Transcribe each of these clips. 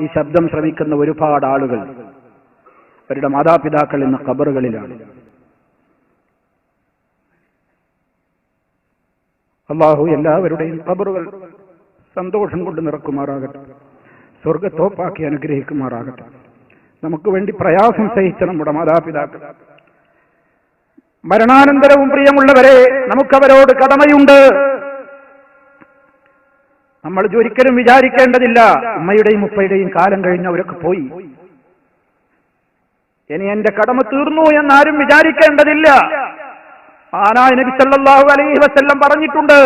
ഈ ശബ്ദം ശ്രവിക്കുന്ന ഒരുപാട് ആളുകൾ അവരുടെ മാതാപിതാക്കൾ ഇന്ന് ഖബറുകളിലാണ്. അല്ലാഹു എല്ലാവരുടെയും ഖബറുകൾ സന്തോഷം കൊണ്ട് നിറക്കുമാറാകട്ടെ, സ്വർഗത്തോപ്പാക്കി അനുഗ്രഹിക്കുമാറാകട്ടെ. നമുക്ക് വേണ്ടി പ്രയാസം സഹിച്ച നമ്മുടെ മാതാപിതാക്കൾ, മരണാനന്തരവും പ്രിയമുള്ളവരെ നമുക്കവരോട് കടമയുണ്ട്. നമ്മൾ ഒരിക്കലും വിചാരിക്കേണ്ടതില്ല ഉമ്മയുടെയും ഉപ്പയുടെയും കാലം കഴിഞ്ഞ് അവരൊക്കെ പോയി, ഇനി എന്റെ കടമ തീർന്നു എന്നാരും വിചാരിക്കേണ്ടതില്ല. ആനായ നബി സല്ലല്ലാഹു അലൈഹി വസല്ലം പറഞ്ഞിട്ടുണ്ട്,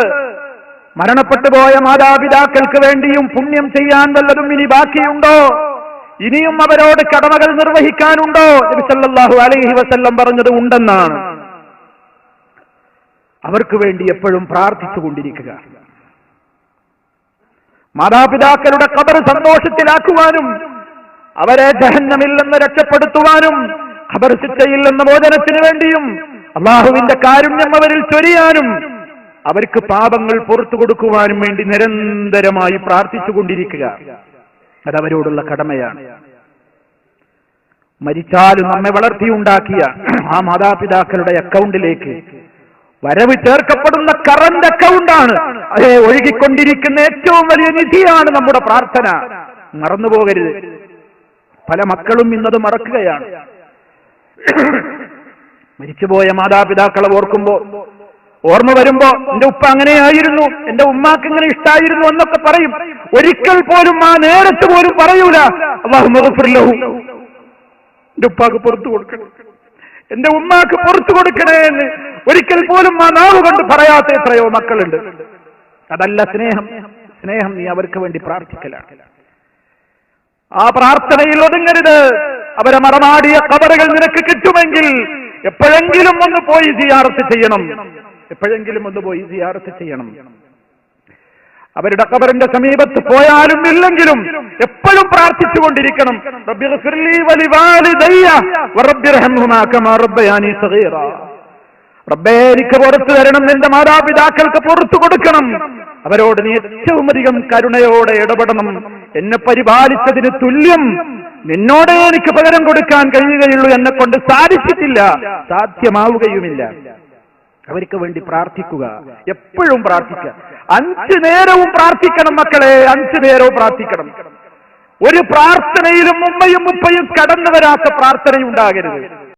മരണപ്പെട്ടു പോയ മാതാപിതാക്കൾക്ക് വേണ്ടിയും പുണ്യം ചെയ്യാൻ വല്ലതും ഇനി ബാക്കിയുണ്ടോ, ഇനിയും അവരോട് കടമകൾ നിർവഹിക്കാനുണ്ടോ? നബി സല്ലല്ലാഹു അലൈഹി വസല്ലം പറഞ്ഞത് ഉണ്ടെന്നാണ്. അവർക്ക് വേണ്ടി എപ്പോഴും പ്രാർത്ഥിച്ചുകൊണ്ടിരിക്കുക, മാതാപിതാക്കളുടെ ഖബർ സന്തോഷത്തിലാക്കുവാനും അവരെ ജഹന്നമിൽ നിന്ന് രക്ഷപ്പെടുത്തുവാനും ഖബർ ശിക്ഷയിൽ നിന്ന് മോചനത്തിന് വേണ്ടിയും അള്ളാഹുവിന്റെ കാരുണ്യം അവരിൽ ചൊരിയാനും അവർക്ക് പാപങ്ങൾ പുറത്തു കൊടുക്കുവാനും വേണ്ടി നിരന്തരമായി പ്രാർത്ഥിച്ചുകൊണ്ടിരിക്കുക, അതവരോടുള്ള കടമയാണ്. മരിച്ചാലും നമ്മെ വളർത്തിയുണ്ടാക്കിയ ആ മാതാപിതാക്കളുടെ അക്കൗണ്ടിലേക്ക് വരവ് ചേർക്കപ്പെടുന്ന കറന്റ് അക്കൗണ്ടാണ്, അതേ ഒഴുകിക്കൊണ്ടിരിക്കുന്ന ഏറ്റവും വലിയ നിധിയാണ് നമ്മുടെ പ്രാർത്ഥന. മറന്നുപോകരുത്. പല മക്കളും ഇന്നത് മറക്കുകയാണ്. മരിച്ചുപോയ മാതാപിതാക്കളെ ഓർമ്മ വരുമ്പോ എന്റെ ഉപ്പ അങ്ങനെയായിരുന്നു, എന്റെ ഉമ്മാക്ക് ഇങ്ങനെ ഇഷ്ടായിരുന്നു എന്നൊക്കെ പറയും. ഒരിക്കൽ പോലും ആ നേരത്ത് പോലും പറയൂല അല്ലാഹുമ്മ ഗ്ഫിർ ലഹു, എന്റെ ഉപ്പാക്ക് പുറത്തു കൊടുക്കണം, എന്റെ ഉമ്മാക്ക് പുറത്തു കൊടുക്കണേ എന്ന് ഒരിക്കൽ പോലും ആ നാവ് കൊണ്ട് പറയാത്ത എത്രയോ മക്കളുണ്ട്. അതല്ല സ്നേഹം. സ്നേഹം നീ അവർക്ക് വേണ്ടി പ്രാർത്ഥിക്കലാണ്. ആ പ്രാർത്ഥനയിൽ ഒതുങ്ങരുത്. അവരെ മറമാടിയ ഖബറുകൾ നിനക്ക് കിട്ടുമെങ്കിൽ എപ്പോഴെങ്കിലും ഒന്ന് പോയി സിയാറത്ത് ചെയ്യണം, എപ്പോഴെങ്കിലും ഒന്ന് പോയി സിയാറത്ത് ചെയ്യണം. അവരുടെ ഖബറിന്റെ സമീപത്ത് പോയാലും ഇല്ലെങ്കിലും എപ്പോഴും പ്രാർത്ഥിച്ചുകൊണ്ടിരിക്കണം, റബ്ബി ഗ്ഫിർലി വലിവാലിദയ്യ വറബ്ബിർഹംഹുമാ കമാ റബ്ബയാനി സഗീറ. റബ്ബേ എനിക്ക് പുറത്തു തരണം, എന്റെ മാതാപിതാക്കൾക്ക് പുറത്തു കൊടുക്കണം, അവരോട് നീ ഏറ്റവും അധികം കരുണയോടെ ഇടപെടണം, എന്നെ പരിപാലിച്ചതിന് തുല്യം നിന്നോടേ എനിക്ക് പകരം കൊടുക്കാൻ കഴിയുകയുള്ളൂ, എന്നെ കൊണ്ട് സാധിച്ചിട്ടില്ല, സാധ്യമാവുകയുമില്ല. അവർക്ക് വേണ്ടി പ്രാർത്ഥിക്കുക, എപ്പോഴും പ്രാർത്ഥിക്കുക. 5 നേരവും പ്രാർത്ഥിക്കണം മക്കളെ, 5 നേരവും പ്രാർത്ഥിക്കണം. ഒരു പ്രാർത്ഥനയിലും ഉമ്മയും ഉപ്പയും കടന്നു വരാത്ത പ്രാർത്ഥനയുണ്ടാകരുത്.